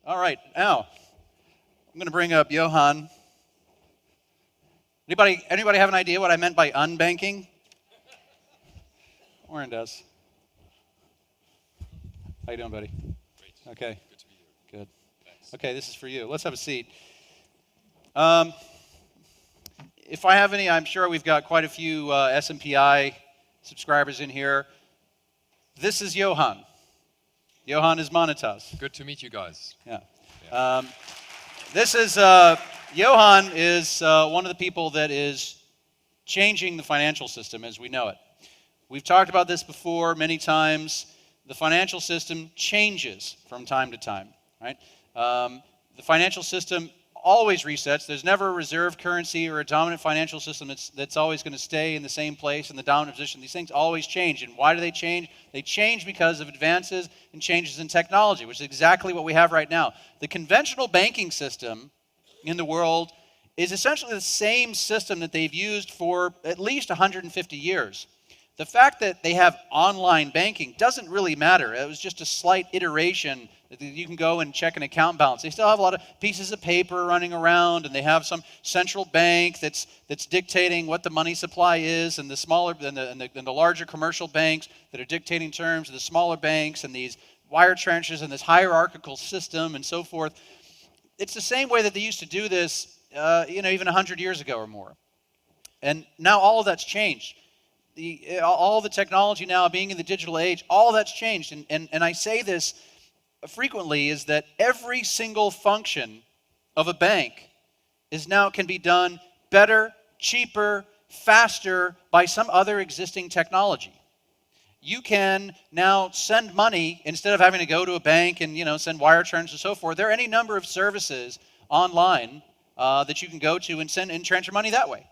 All right, now I'm going to bring up Johan. Anybody have an idea what I meant by unbanking? Warren does. How you doing, buddy? Great. Okay. Good to be here. Good. Thanks. Okay, this is for you. Let's have a seat. If I have any, I'm sure we've got quite a few SMPI subscribers in here. This is Johan. Johan is Monetas. Good to meet you guys. Yeah. Yeah. This is, Johan is one of the people that is changing the financial system as we know it. We've talked about this before many times. The financial system changes from time to time, right? The financial system always resets. There's never a reserve currency or a dominant financial system that's always going to stay in the same place in the dominant position. These things always change. And why do they change? They change because of advances and changes in technology, which is exactly what we have right now. The conventional banking system in the world is essentially the same system that they've used for at least 150 years. The fact that they have online banking doesn't really matter. It was just a slight iteration. You can go and check an account balance. They still have a lot of pieces of paper running around, and they have some central bank that's dictating what the money supply is, and the smaller and the larger commercial banks that are dictating terms, and the smaller banks, and these wire transfers, and this hierarchical system, and so forth. It's the same way that they used to do this, even 100 years ago or more. And now all of that's changed. All the technology now being in the digital age, all that's changed. And I say this frequently, is that every single function of a bank can be done better, cheaper, faster by some other existing technology. You can now send money instead of having to go to a bank and send wire transfers and so forth. There are any number of services online that you can go to and send and transfer money that way.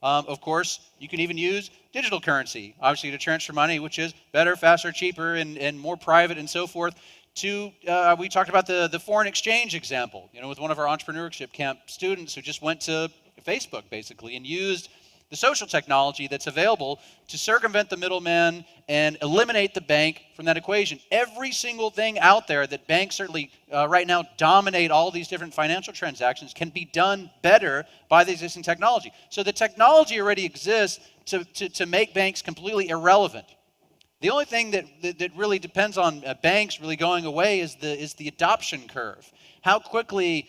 Of course, you can even use digital currency, obviously, to transfer money, which is better, faster, cheaper, and more private and so forth. We talked about the foreign exchange example, with one of our entrepreneurship camp students who just went to Facebook, basically, and used the social technology that's available to circumvent the middleman and eliminate the bank from that equation. Every single thing out there that banks certainly right now dominate all these different financial transactions can be done better by the existing technology. So the technology already exists to make banks completely irrelevant. The only thing that really depends on banks really going away is the adoption curve. How quickly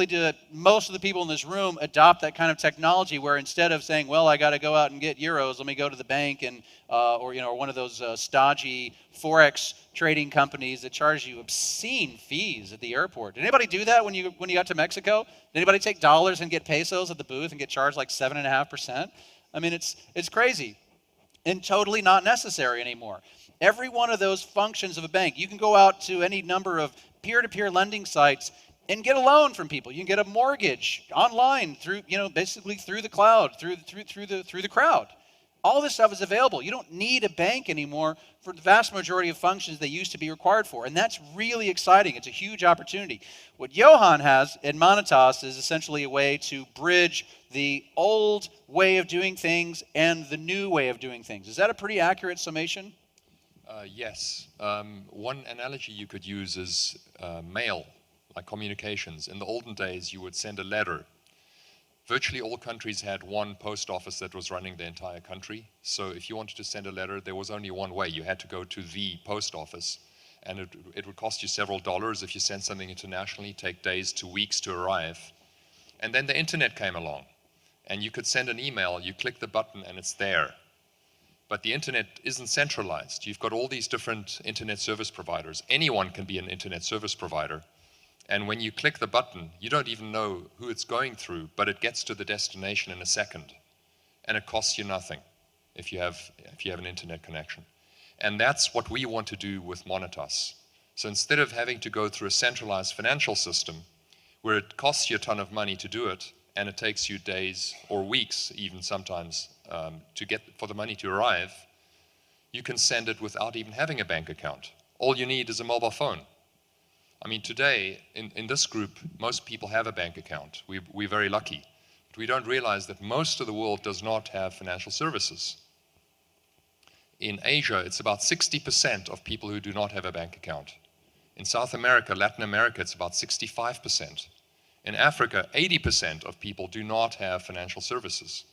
do most of the people in this room adopt that kind of technology where instead of saying, well, I got to go out and get euros, let me go to the bank and or one of those stodgy Forex trading companies that charge you obscene fees at the airport. Did anybody do that when you got to Mexico? Did anybody take dollars and get pesos at the booth and get charged like 7.5%? I mean, it's crazy and totally not necessary anymore. Every one of those functions of a bank, you can go out to any number of peer-to-peer lending sites and get a loan from people. You can get a mortgage online through, basically through the cloud, through the crowd. All this stuff is available. You don't need a bank anymore for the vast majority of functions they used to be required for, and that's really exciting. It's a huge opportunity. What Johan has at Monetas is essentially a way to bridge the old way of doing things and the new way of doing things. Is that a pretty accurate summation? Yes. One analogy you could use is mail, like communications. In the olden days, you would send a letter. Virtually all countries had one post office that was running the entire country. So if you wanted to send a letter, there was only one way. You had to go to the post office. And it would cost you several dollars if you sent something internationally, take days to weeks to arrive. And then the internet came along. And you could send an email, you click the button, and it's there. But the internet isn't centralized. You've got all these different internet service providers. Anyone can be an internet service provider. And when you click the button, you don't even know who it's going through, but it gets to the destination in a second. And it costs you nothing if you have an internet connection. And that's what we want to do with Monetas. So instead of having to go through a centralized financial system where it costs you a ton of money to do it, and it takes you days or weeks even sometimes for the money to arrive, you can send it without even having a bank account. All you need is a mobile phone. I mean, today, in this group, most people have a bank account. We're very lucky. But we don't realize that most of the world does not have financial services. In Asia, it's about 60% of people who do not have a bank account. In South America, Latin America, it's about 65%. In Africa, 80% of people do not have financial services.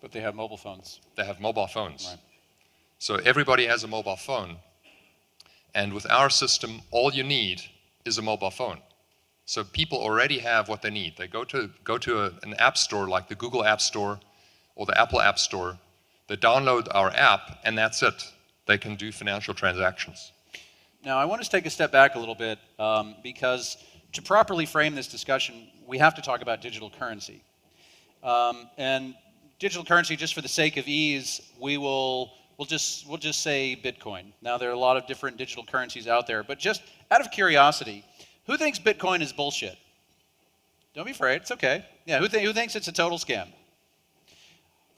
But they have mobile phones. They have mobile phones. Right. So everybody has a mobile phone. And with our system, all you need is a mobile phone. So people already have what they need. They go to an app store like the Google App Store or the Apple App Store. They download our app, and that's it. They can do financial transactions. Now, I want to take a step back a little bit because to properly frame this discussion, we have to talk about digital currency. And digital currency, just for the sake of ease, we'll just say Bitcoin. Now, there are a lot of different digital currencies out there, but just out of curiosity, who thinks Bitcoin is bullshit? Don't be afraid, it's okay. Yeah, who thinks it's a total scam?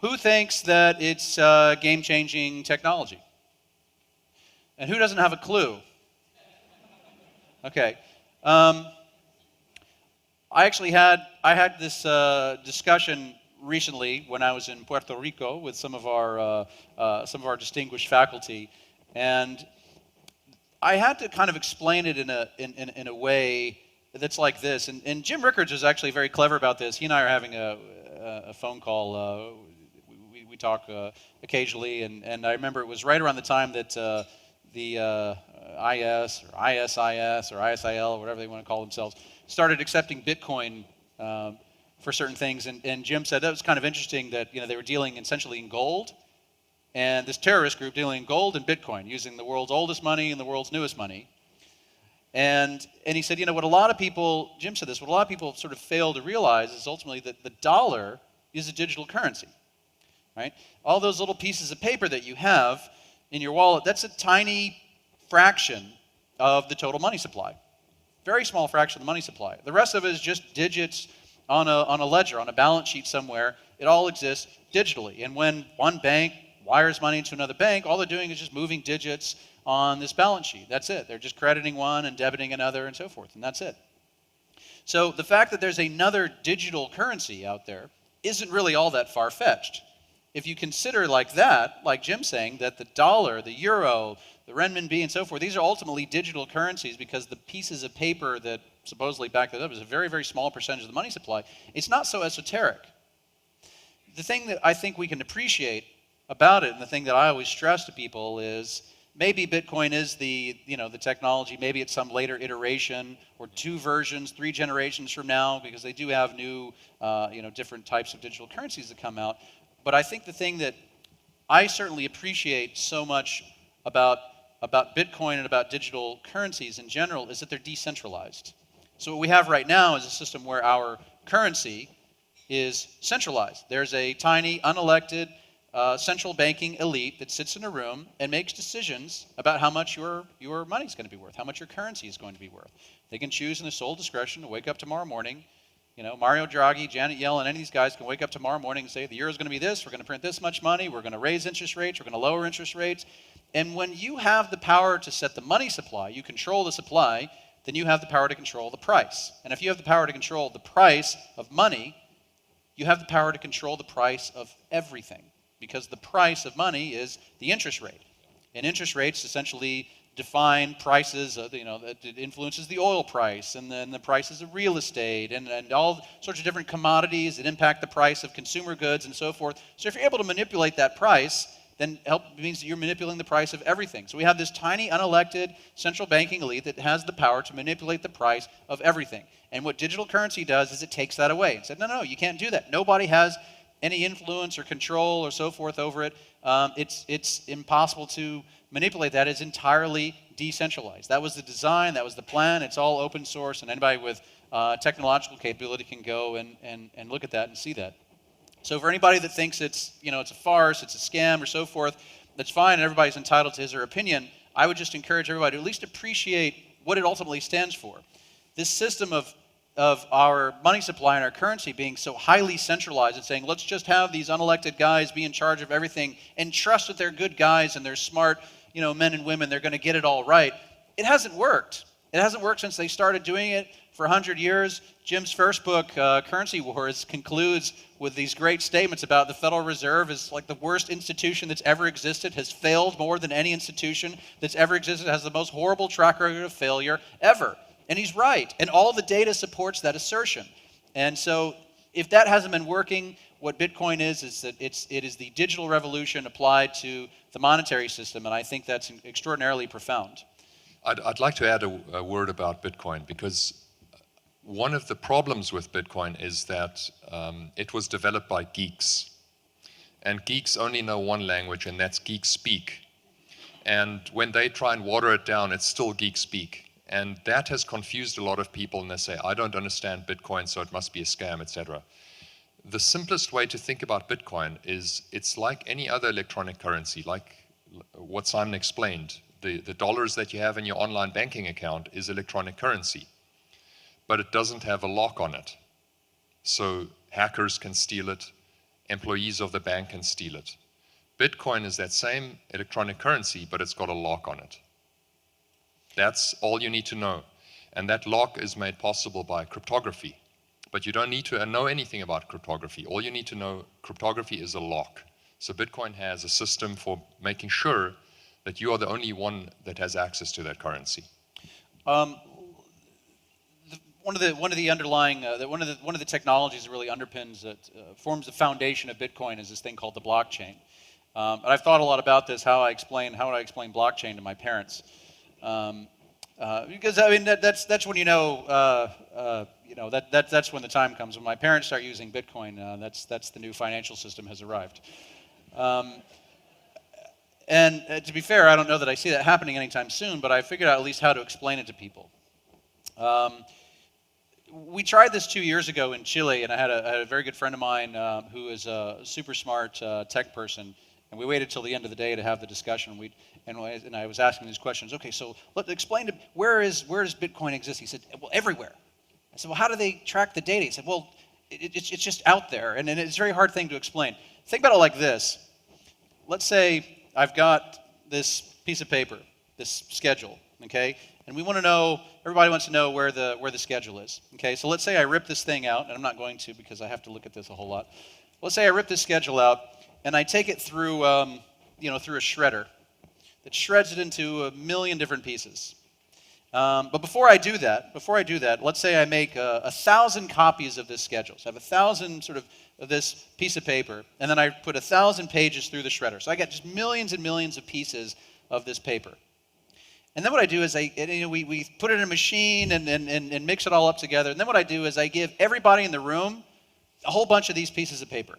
Who thinks that it's game-changing technology? And who doesn't have a clue? Okay. I had this discussion recently when I was in Puerto Rico with some of our distinguished faculty, and I had to kind of explain it in a way that's like this. And Jim Rickards is actually very clever about this. He and I are having a phone call. We talk occasionally, and I remember it was right around the time that the IS or ISIS or ISIL, or whatever they want to call themselves, started accepting Bitcoin for certain things. And Jim said that was kind of interesting that they were dealing essentially in gold, and this terrorist group dealing in gold and Bitcoin, using the world's oldest money and the world's newest money. And he said, what a lot of people, Jim said this, what a lot of people sort of fail to realize is ultimately that the dollar is a digital currency, right? All those little pieces of paper that you have in your wallet, that's a tiny fraction of the total money supply. Very small fraction of the money supply. The rest of it is just digits on a ledger, on a balance sheet somewhere. It all exists digitally. And when one bank wires money into another bank, all they're doing is just moving digits on this balance sheet. That's it. They're just crediting one and debiting another and so forth, and that's it. So the fact that there's another digital currency out there isn't really all that far-fetched. If you consider like that, like Jim's saying, that the dollar, the euro, the renminbi, and so forth, these are ultimately digital currencies because the pieces of paper that supposedly back that up is a very, very small percentage of the money supply. It's not so esoteric. The thing that I think we can appreciate about it, and the thing that I always stress to people is maybe Bitcoin is the technology, maybe it's some later iteration or 2 versions, 3 generations from now, because they do have new, different types of digital currencies that come out. But I think the thing that I certainly appreciate so much about Bitcoin and about digital currencies in general is that they're decentralized. So what we have right now is a system where our currency is centralized. There's a tiny, unelected central banking elite that sits in a room and makes decisions about how much your money is going to be worth, how much your currency is going to be worth. They can choose in their sole discretion to wake up tomorrow morning. Mario Draghi, Janet Yellen, any of these guys can wake up tomorrow morning and say, the euro is going to be this, we're going to print this much money, we're going to raise interest rates, we're going to lower interest rates. And when you have the power to set the money supply, you control the supply, then you have the power to control the price. And if you have the power to control the price of money, you have the power to control the price of everything, because the price of money is the interest rate. And interest rates essentially define prices, it influences the oil price and then the prices of real estate and all sorts of different commodities that impact the price of consumer goods and so forth. So if you're able to manipulate that price, then it means that you're manipulating the price of everything. So we have this tiny, unelected central banking elite that has the power to manipulate the price of everything. And what digital currency does is it takes that away and said, no, you can't do that. Nobody has any influence or control or so forth over it. It's impossible to manipulate that. It's entirely decentralized. That was the design, that was the plan. It's all open source, and anybody with technological capability can go and look at that and see that. So for anybody that thinks it's a farce, it's a scam or so forth, that's fine, and everybody's entitled to his or her opinion. I would just encourage everybody to at least appreciate what it ultimately stands for. This system of our money supply and our currency being so highly centralized and saying, let's just have these unelected guys be in charge of everything and trust that they're good guys and they're smart, men and women, they're going to get it all right. It hasn't worked. It hasn't worked since they started doing it for 100 years. Jim's first book, Currency Wars, concludes with these great statements about the Federal Reserve is like the worst institution that's ever existed, has failed more than any institution that's ever existed, has the most horrible track record of failure ever. And he's right. And all the data supports that assertion. And so if that hasn't been working, what Bitcoin is that it is the digital revolution applied to the monetary system. And I think that's extraordinarily profound. I'd like to add a word about Bitcoin, because one of the problems with Bitcoin is that it was developed by geeks. And geeks only know one language, and that's geek speak. And when they try and water it down, it's still geek speak. And that has confused a lot of people, and they say, I don't understand Bitcoin, so it must be a scam, etc. The simplest way to think about Bitcoin is it's like any other electronic currency, like what Simon explained. The dollars that you have in your online banking account is electronic currency, but it doesn't have a lock on it. So hackers can steal it, employees of the bank can steal it. Bitcoin is that same electronic currency, but it's got a lock on it. That's all you need to know. And that lock is made possible by cryptography. But you don't need to know anything about cryptography. All you need to know, cryptography is a lock. So Bitcoin has a system for making sure that you are the only one that has access to that currency. One of the underlying one of the technologies that really underpins that forms the foundation of Bitcoin is this thing called the blockchain. And I've thought a lot about this. How would I explain blockchain to my parents? Because I mean that's when that's when the time comes when my parents start using Bitcoin. That's the new financial system has arrived. And to be fair, I don't know that I see that happening anytime soon, but I figured out at least how to explain it to people. We tried this 2 years ago in Chile, and I had a very good friend of mine who is a super smart tech person, and we waited till the end of the day to have the discussion. And I was asking these questions. Okay, so explain to where does Bitcoin exist? He said, well, everywhere. I said, well, how do they track the data? He said, well, it's just out there, and it's a very hard thing to explain. Think about it like this. Let's say I've got this piece of paper, this schedule, okay? And we want to know, everybody wants to know where the schedule is, okay? So let's say I rip this thing out, and I'm not going to because I have to look at this a whole lot. Let's say I rip this schedule out, and I take it through, through a shredder that shreds it into a million different pieces. But before I do that, let's say I make 1,000 copies of this schedule. So I have 1,000 sort of this piece of paper, and then I put 1,000 pages through the shredder. So I got just millions and millions of pieces of this paper. And then what I do is we put it in a machine and mix it all up together. And then what I do is I give everybody in the room a whole bunch of these pieces of paper.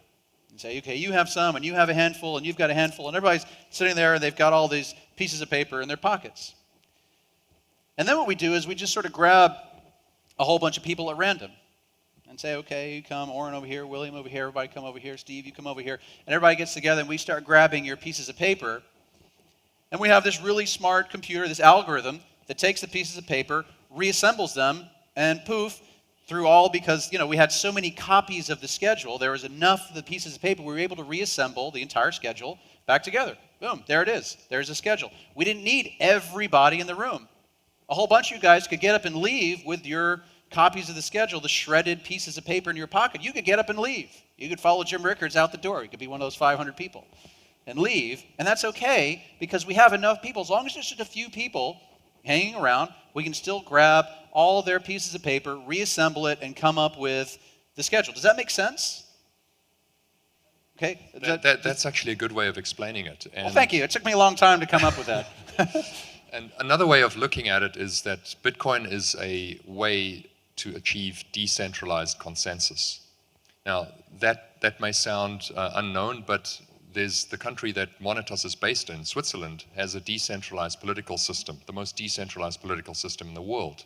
And say, okay, you have some, and you have a handful, and you've got a handful, and everybody's sitting there, and they've got all these pieces of paper in their pockets. And then what we do is we just sort of grab a whole bunch of people at random and say, okay, you come, Oren over here, William over here, everybody come over here, Steve, you come over here. And everybody gets together and we start grabbing your pieces of paper. And we have this really smart computer, this algorithm, that takes the pieces of paper, reassembles them, and poof, through all, because we had so many copies of the schedule, there was enough of the pieces of paper, we were able to reassemble the entire schedule back together. Boom, there it is. There's a schedule. We didn't need everybody in the room. A whole bunch of you guys could get up and leave with your copies of the schedule, the shredded pieces of paper in your pocket. You could get up and leave. You could follow Jim Rickards out the door. You could be one of those 500 people and leave. And that's okay because we have enough people. As long as there's just a few people hanging around, we can still grab all their pieces of paper, reassemble it, and come up with the schedule. Does that make sense? Okay. That's actually a good way of explaining it. And well, thank you. It took me a long time to come up with that. And another way of looking at it is that Bitcoin is a way to achieve decentralized consensus. Now, that may sound unknown, but there's the country that Monetas is based in, Switzerland, has a decentralized political system, the most decentralized political system in the world.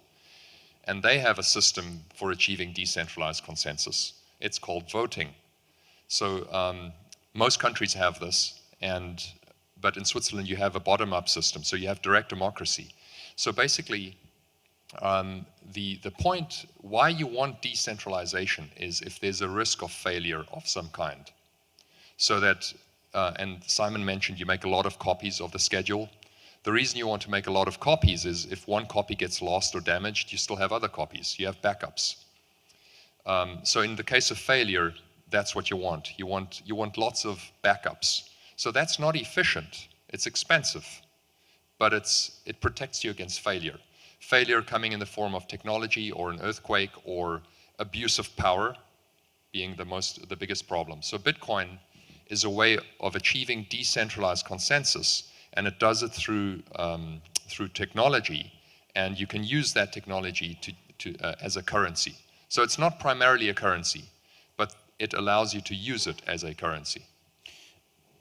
And they have a system for achieving decentralized consensus. It's called voting. So most countries have this, but in Switzerland you have a bottom-up system, so you have direct democracy. So basically, the point why you want decentralization is if there's a risk of failure of some kind. So that, and Simon mentioned you make a lot of copies of the schedule. The reason you want to make a lot of copies is if one copy gets lost or damaged, you still have other copies. You have backups. So in the case of failure, that's what you want. You want lots of backups. So that's not efficient. It's expensive, but it protects you against failure. Failure coming in the form of technology or an earthquake or abuse of power being the biggest problem. So Bitcoin is a way of achieving decentralized consensus, and it does it through technology, and you can use that technology as a currency. So it's not primarily a currency, but it allows you to use it as a currency.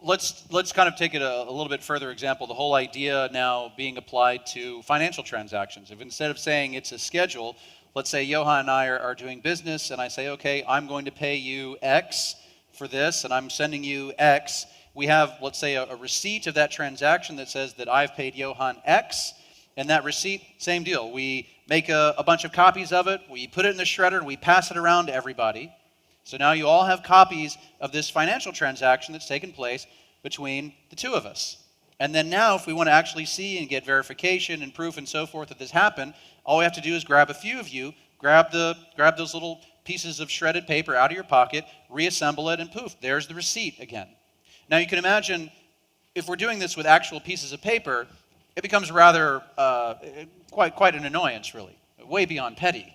Let's kind of take it a little bit further example. The whole idea now being applied to financial transactions. If instead of saying it's a schedule, let's say Johan and I are doing business, and I say, okay, I'm going to pay you X for this, and I'm sending you X. We have, let's say, a receipt of that transaction that says that I've paid Johan X, and that receipt, same deal. We make a bunch of copies of it, we put it in the shredder, and we pass it around to everybody. So now you all have copies of this financial transaction that's taken place between the two of us. And then now, if we want to actually see and get verification and proof and so forth that this happened, all we have to do is grab a few of you, grab those little pieces of shredded paper out of your pocket, reassemble it, and poof, there's the receipt again. Now you can imagine, if we're doing this with actual pieces of paper, it becomes rather quite an annoyance, really, way beyond petty.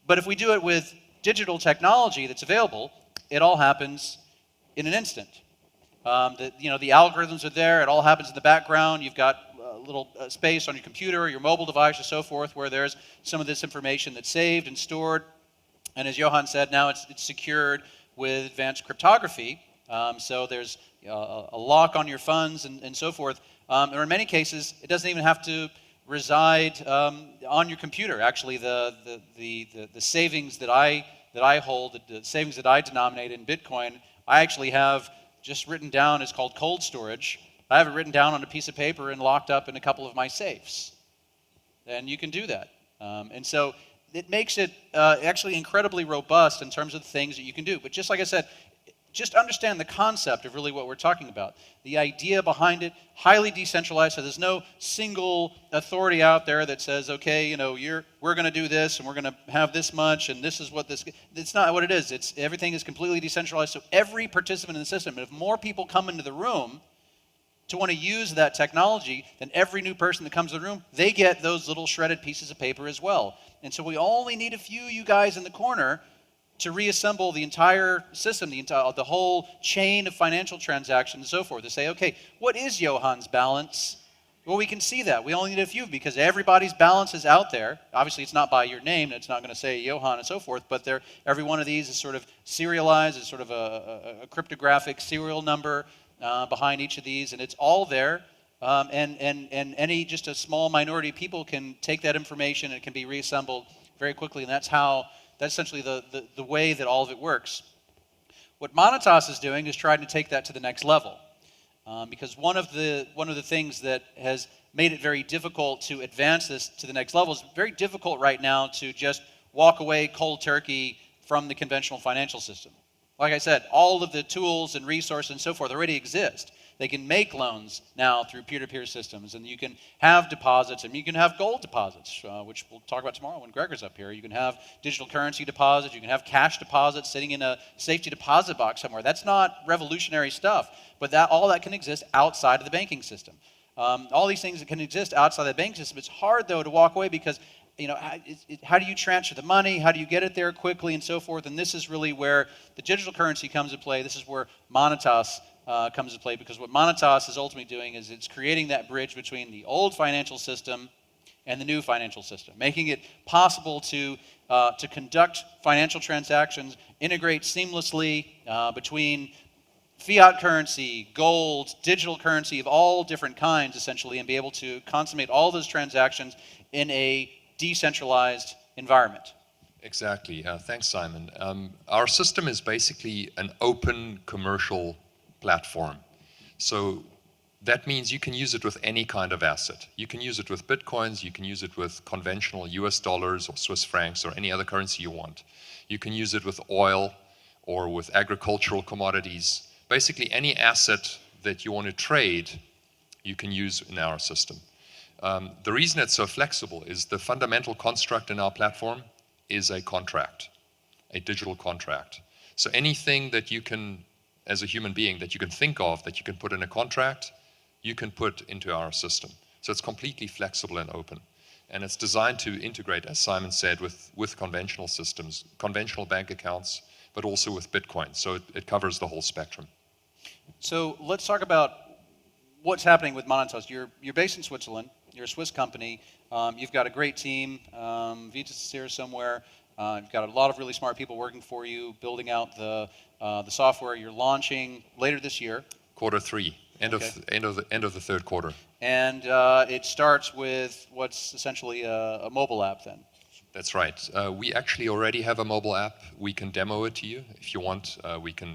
But if we do it with digital technology that's available, it all happens in an instant. The algorithms are there. It all happens in the background. You've got a little space on your computer or your mobile device and so forth where there's some of this information that's saved and stored. And as Johan said, now it's secured with advanced cryptography. So there's a lock on your funds and so forth. Or in many cases, it doesn't even have to reside on your computer. Actually, the savings that I hold, the savings that I denominate in Bitcoin, I actually have just written down. It's called cold storage. I have it written down on a piece of paper and locked up in a couple of my safes. And you can do that. And so it makes it actually incredibly robust in terms of the things that you can do. But just like I said, just understand the concept of really what we're talking about. The idea behind it, highly decentralized, so there's no single authority out there that says, okay, we're going to do this and we're going to have this much and this is what this. It's not what it is. Everything is completely decentralized. So every participant in the system, and if more people come into the room to want to use that technology, then every new person that comes to the room, they get those little shredded pieces of paper as well. And so we only need a few you guys in the corner to reassemble the entire system, the whole chain of financial transactions and so forth, to say, okay, what is Johan's balance? Well, we can see that. We only need a few because everybody's balance is out there. Obviously, it's not by your name. It's not going to say Johan and so forth, but every one of these is sort of serialized. It's sort of a cryptographic serial number behind each of these, and it's all there. And any, just a small minority of people can take that information and it can be reassembled very quickly, and that's essentially the way that all of it works. What Monetas is doing is trying to take that to the next level, because one of the things that has made it very difficult to advance this to the next level is very difficult right now to just walk away cold turkey from the conventional financial system. Like I said, all of the tools and resources and so forth already exist. They can make loans now through peer-to-peer systems, and you can have deposits, and you can have gold deposits, which we'll talk about tomorrow when Gregor's up here. You can have digital currency deposits. You can have cash deposits sitting in a safety deposit box somewhere. That's not revolutionary stuff, but all that can exist outside of the banking system. All these things that can exist outside the banking system. It's hard, though, to walk away because how do you transfer the money? How do you get it there quickly and so forth? And this is really where the digital currency comes into play. This is where Monetas comes into play, because what Monetas is ultimately doing is it's creating that bridge between the old financial system and the new financial system, making it possible to conduct financial transactions, integrate seamlessly between fiat currency, gold, digital currency of all different kinds, essentially, and be able to consummate all those transactions in a decentralized environment. Exactly. Thanks, Simon. Our system is basically an open commercial platform. So that means you can use it with any kind of asset. You can use it with Bitcoins, you can use it with conventional US dollars or Swiss francs or any other currency you want. You can use it with oil or with agricultural commodities. Basically any asset that you want to trade, you can use in our system. The reason it's so flexible is the fundamental construct in our platform is a contract, a digital contract. So anything that you can, as a human being, that you can think of that you can put in a contract, you can put into our system. So it's completely flexible and open. And it's designed to integrate, as Simon said, with conventional systems, conventional bank accounts, but also with Bitcoin. So it covers the whole spectrum. So let's talk about what's happening with Monetas. You're based in Switzerland. You're a Swiss company. You've got a great team. Vitas is here somewhere. You've got a lot of really smart people working for you, building out the software. You're launching later this year. Q3, end of the third quarter. And it starts with what's essentially a mobile app then. That's right. We actually already have a mobile app. We can demo it to you if you want.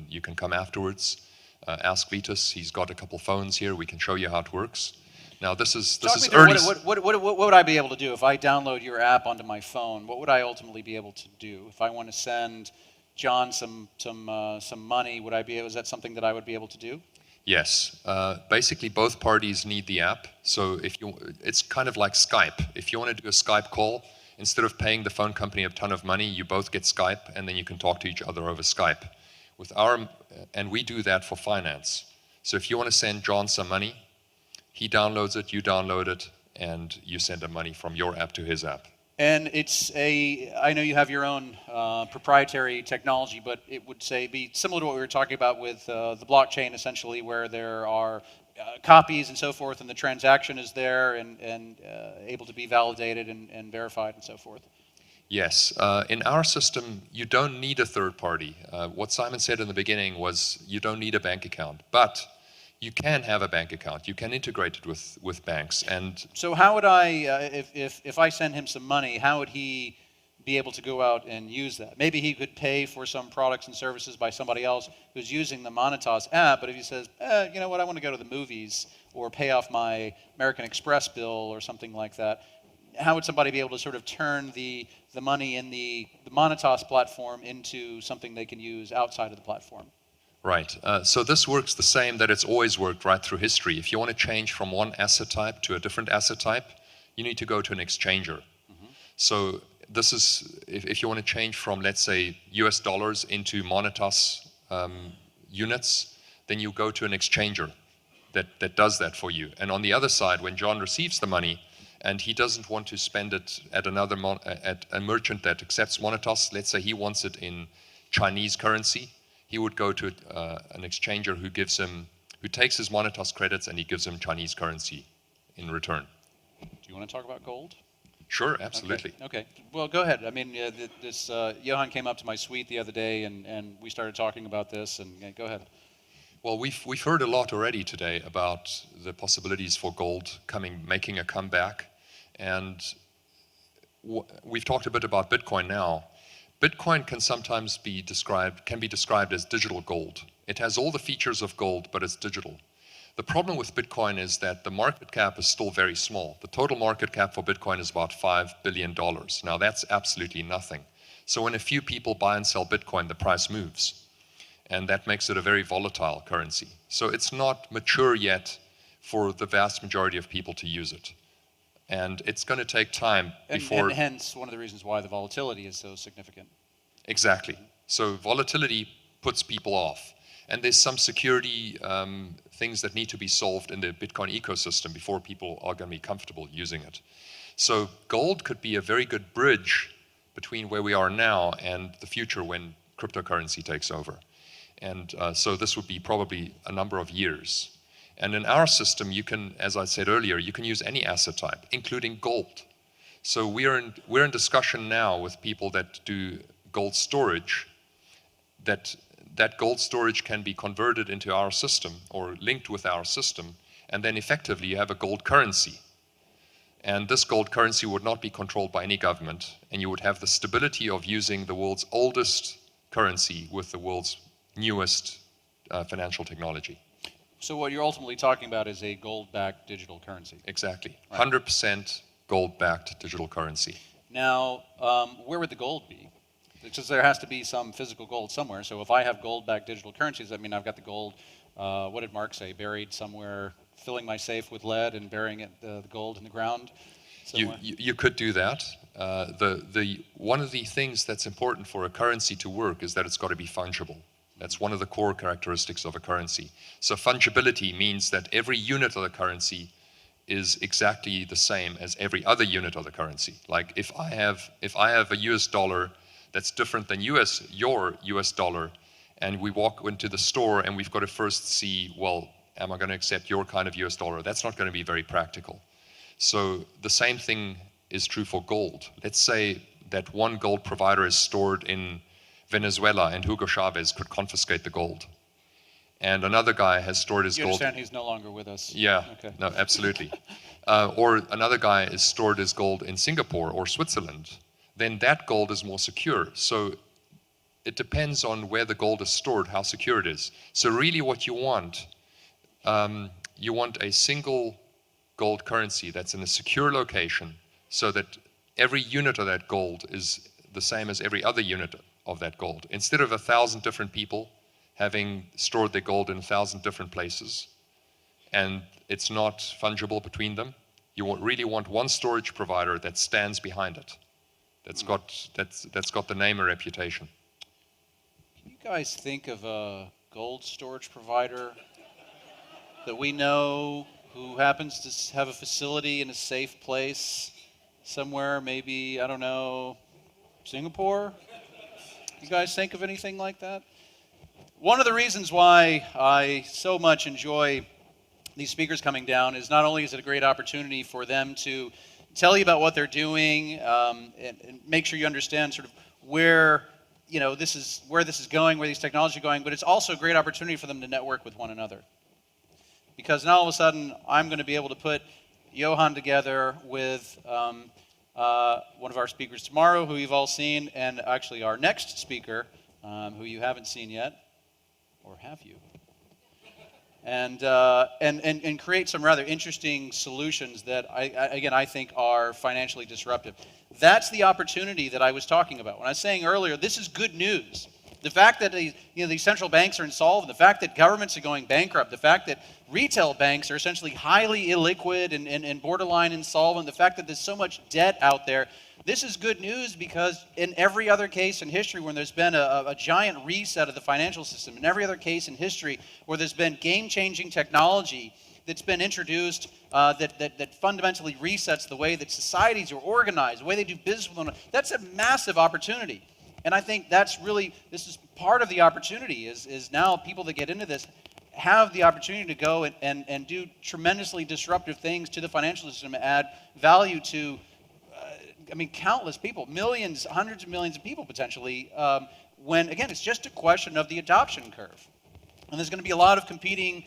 You can come afterwards. Ask Vitas. He's got a couple phones here. We can show you how it works. Now this is early. What would I be able to do if I download your app onto my phone? What would I ultimately be able to do if I want to send John some money? Is that something that I would be able to do? Yes. Basically, both parties need the app. So it's kind of like Skype. If you want to do a Skype call, instead of paying the phone company a ton of money, you both get Skype, and then you can talk to each other over Skype. And we do that for finance. So if you want to send John some money, he downloads it, you download it, and you send him money from your app to his app. And I know you have your own proprietary technology, but it would be similar to what we were talking about with the blockchain, essentially, where there are copies and so forth, and the transaction is there and able to be validated and verified and so forth. Yes. In our system, you don't need a third party. What Simon said in the beginning was you don't need a bank account, but you can have a bank account. You can integrate it with banks. And so how would if I send him some money, how would he be able to go out and use that? Maybe he could pay for some products and services by somebody else who's using the Monetas app, but if he says, you know what, I want to go to the movies or pay off my American Express bill or something like that, how would somebody be able to sort of turn the money in the Monetas platform into something they can use outside of the platform? Right. So this works the same that it's always worked right through history. If you want to change from one asset type to a different asset type, you need to go to an exchanger. Mm-hmm. So this is, if you want to change from, let's say, US dollars into Monetas units, then you go to an exchanger that does that for you. And on the other side, when John receives the money, and he doesn't want to spend it at at a merchant that accepts Monetas, let's say he wants it in Chinese currency, he would go to an exchanger who takes his Monetas credits and he gives him Chinese currency in return. Do you want to talk about gold? Sure, absolutely. Okay. Well, go ahead. I mean, Johan came up to my suite the other day and we started talking about this, and go ahead. Well, we've heard a lot already today about the possibilities for gold making a comeback, and we've talked a bit about Bitcoin now. Bitcoin can sometimes be described as digital gold. It has all the features of gold, but it's digital. The problem with Bitcoin is that the market cap is still very small. The total market cap for Bitcoin is about $5 billion. Now that's absolutely nothing. So when a few people buy and sell Bitcoin, the price moves. And that makes it a very volatile currency. So it's not mature yet for the vast majority of people to use it. And it's going to take time before... And hence one of the reasons why the volatility is so significant. Exactly. So volatility puts people off. And there's some security things that need to be solved in the Bitcoin ecosystem before people are going to be comfortable using it. So gold could be a very good bridge between where we are now and the future when cryptocurrency takes over. And so this would be probably a number of years. And in our system, you can, as I said earlier, you can use any asset type, including gold. So we're in discussion now with people that do gold storage, that gold storage can be converted into our system or linked with our system, and then effectively you have a gold currency. And this gold currency would not be controlled by any government, and you would have the stability of using the world's oldest currency with the world's newest financial technology. So what you're ultimately talking about is a gold-backed digital currency. Exactly. Right. 100% gold-backed digital currency. Now, where would the gold be? Because there has to be some physical gold somewhere. So if I have gold-backed digital currencies, I mean, I've got the gold, what did Mark say, buried somewhere filling my safe with lead and burying it, the gold in the ground somewhere? You could do that. One of the things that's important for a currency to work is that it's got to be fungible. That's one of the core characteristics of a currency. So fungibility means that every unit of the currency is exactly the same as every other unit of the currency. Like if I have a US dollar that's different than your US dollar, and we walk into the store and we've got to first see, well, am I going to accept your kind of US dollar? That's not going to be very practical. So the same thing is true for gold. Let's say that one gold provider is stored in Venezuela and Hugo Chavez could confiscate the gold. And another guy has stored his gold. You understand he's no longer with us? Yeah, okay. No, absolutely. Or another guy is stored his gold in Singapore or Switzerland. Then that gold is more secure. So it depends on where the gold is stored, how secure it is. So really what you want a single gold currency that's in a secure location so that every unit of that gold is the same as every other unit of that gold. Instead of 1,000 different people having stored their gold in 1,000 different places, and it's not fungible between them, you really want one storage provider that stands behind it, that's got the name and reputation. Can you guys think of a gold storage provider that we know who happens to have a facility in a safe place somewhere, maybe, I don't know, Singapore? You guys think of anything like that? One of the reasons why I so much enjoy these speakers coming down is not only is it a great opportunity for them to tell you about what they're doing and make sure you understand sort of where this is going, where these technologies are going, but it's also a great opportunity for them to network with one another. Because now all of a sudden I'm going to be able to put Johan together with one of our speakers tomorrow, who you've all seen, and actually our next speaker, who you haven't seen yet, or have you? And create some rather interesting solutions that I think are financially disruptive. That's the opportunity that I was talking about. When I was saying earlier, this is good news. The fact that these central banks are insolvent, the fact that governments are going bankrupt, the fact that retail banks are essentially highly illiquid and borderline insolvent, the fact that there's so much debt out there, this is good news because in every other case in history when there's been a giant reset of the financial system, in every other case in history where there's been game-changing technology that's been introduced that fundamentally resets the way that societies are organized, the way they do business with one another, that's a massive opportunity. And I think this is part of the opportunity is now people that get into this have the opportunity to go and do tremendously disruptive things to the financial system, add value to, countless people, millions, hundreds of millions of people potentially, when, again, it's just a question of the adoption curve. And there's going to be a lot of competing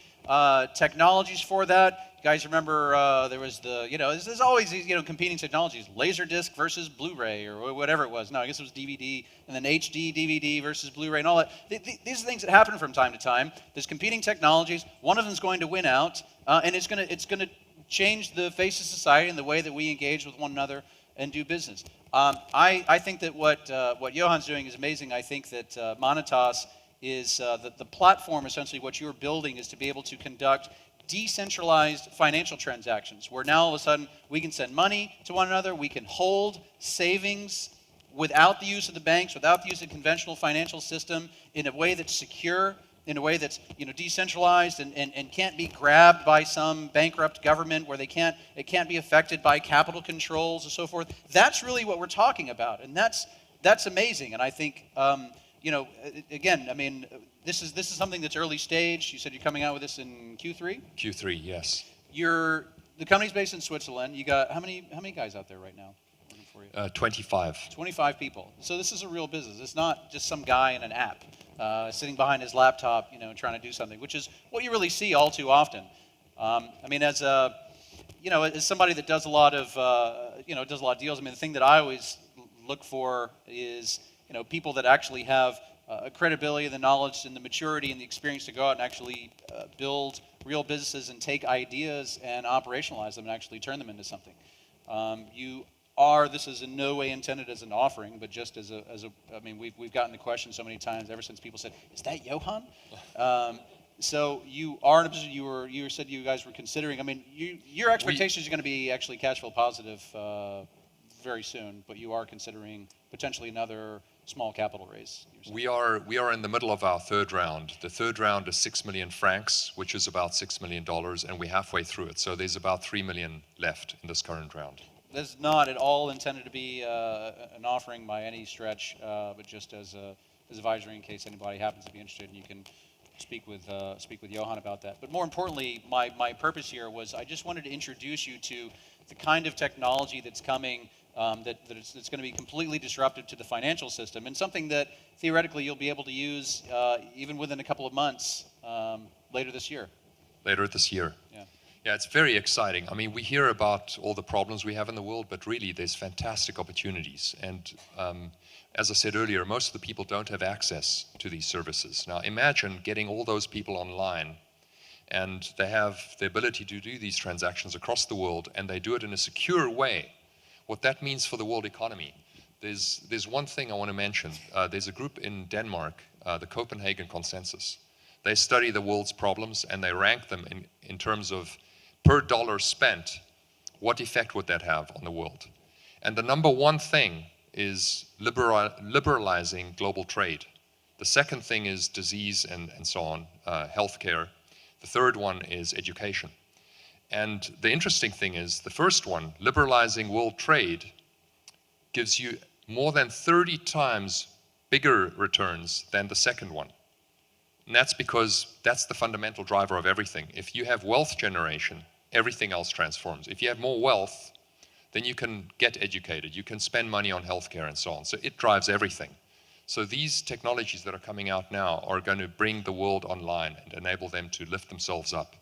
technologies for that. You guys remember there was there's always these, competing technologies, Laserdisc versus Blu-ray or whatever it was. No, I guess it was DVD, and then HD, DVD versus Blu-ray and all that. These are things that happen from time to time. There's competing technologies. One of them is going to win out, and it's going to change the face of society and the way that we engage with one another and do business. I think that what Johan's doing is amazing. I think that Monetas is the platform, essentially what you're building is to be able to conduct decentralized financial transactions, where now all of a sudden we can send money to one another, we can hold savings without the use of the banks, without the use of the conventional financial system, in a way that's secure, in a way that's decentralized and can't be grabbed by some bankrupt government, where it can't be affected by capital controls and so forth. That's really what we're talking about, and that's amazing. And I think again, this is something that's early stage. You said you're coming out with this in Q3? Q3, yes. The company's based in Switzerland. You got how many guys out there right now working for you? 25. 25 people. So this is a real business. It's not just some guy in an app sitting behind his laptop, trying to do something, which is what you really see all too often. As somebody that does a lot of deals. The thing that I always look for is people that actually have a credibility, the knowledge, and the maturity and the experience to go out and actually build real businesses and take ideas and operationalize them and actually turn them into something. This is in no way intended as an offering, but just we've gotten the question so many times ever since people said, "Is that Johan?" So you are in a position, you said you guys were considering, I mean, your expectations are going to be actually cash flow positive very soon, but you are considering potentially another small capital raise. We are in the middle of our third round. The third round is 6 million francs, which is about $6 million, and we're halfway through it. So there's about 3 million left in this current round. This is not at all intended to be an offering by any stretch, but just as advisory in case anybody happens to be interested, and you can speak with Johan about that. But more importantly, my purpose here was I just wanted to introduce you to the kind of technology that's coming that's going to be completely disruptive to the financial system, and something that theoretically you'll be able to use even within a couple of months later this year. Later this year. Yeah. Yeah, it's very exciting. I mean, we hear about all the problems we have in the world, but really there's fantastic opportunities. And as I said earlier, most of the people don't have access to these services. Now imagine getting all those people online, and they have the ability to do these transactions across the world, and they do it in a secure way. What that means for the world economy. There's one thing I want to mention. There's a group in Denmark, the Copenhagen Consensus. They study the world's problems and they rank them in terms of per dollar spent, what effect would that have on the world? And the number one thing is liberalizing global trade. The second thing is disease and so on, healthcare. The third one is education. And the interesting thing is, the first one, liberalizing world trade, gives you more than 30 times bigger returns than the second one. And that's because that's the fundamental driver of everything. If you have wealth generation, everything else transforms. If you have more wealth, then you can get educated, you can spend money on healthcare and so on. So it drives everything. So these technologies that are coming out now are going to bring the world online and enable them to lift themselves up.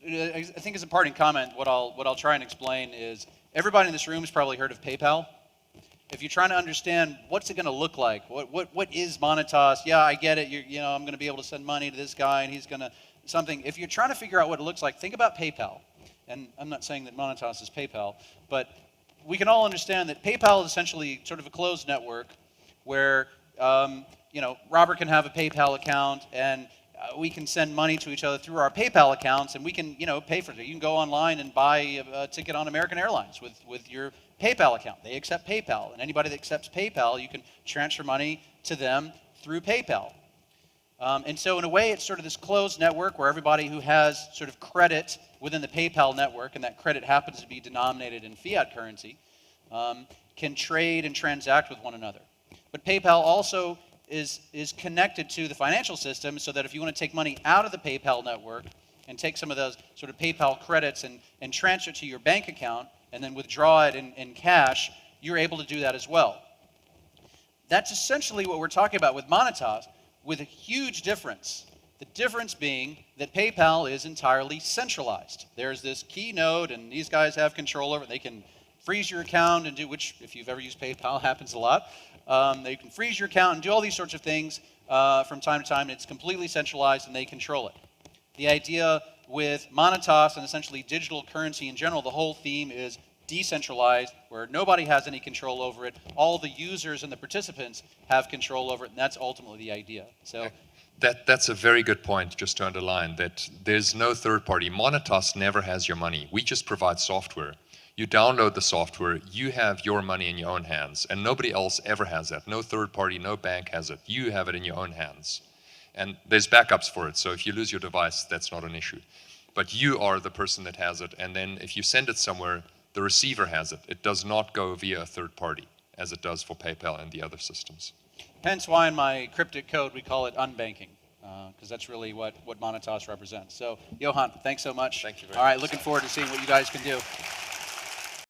I think as a parting comment, what I'll try and explain is everybody in this room has probably heard of PayPal. If you're trying to understand what's it going to look like, what is Monetas? Yeah, I get it. You know, I'm going to be able to send money to this guy, and he's going to something. If you're trying to figure out what it looks like, think about PayPal. And I'm not saying that Monetas is PayPal, but we can all understand that PayPal is essentially sort of a closed network where you know, Robert can have a PayPal account, and we can send money to each other through our PayPal accounts, and we can, you know, pay for it. You can go online and buy a ticket on American Airlines with your PayPal account. They accept PayPal, and anybody that accepts PayPal, you can transfer money to them through PayPal. And so in a way, it's sort of this closed network where everybody who has sort of credit within the PayPal network, and that credit happens to be denominated in fiat currency, can trade and transact with one another. But PayPal also is connected to the financial system, so that if you want to take money out of the PayPal network and take some of those sort of PayPal credits and transfer it to your bank account and then withdraw it in cash, you're able to do that as well. That's essentially what we're talking about with Monetas, with a huge difference. The difference being that PayPal is entirely centralized. There's this key node, and these guys have control over it. They can freeze your account and do, which if you've ever used PayPal happens a lot. They can freeze your account and do all these sorts of things from time to time. It's completely centralized and they control it. The idea with Monetas and essentially digital currency in general, the whole theme is decentralized, where nobody has any control over it. All the users and the participants have control over it, and that's ultimately the idea. So that's a very good point, just to underline that there's no third party. Monetas never has your money. We just provide software. You download the software, you have your money in your own hands, and nobody else ever has that. No third party, no bank has it. You have it in your own hands. And there's backups for it, so if you lose your device, that's not an issue. But you are the person that has it, and then if you send it somewhere, the receiver has it. It does not go via a third party, as it does for PayPal and the other systems. Hence why in my cryptic code we call it unbanking, because that's really what Monetas represents. So, Johan, thanks so much. Thank you very much. All right, much. looking forward to seeing what you guys can do.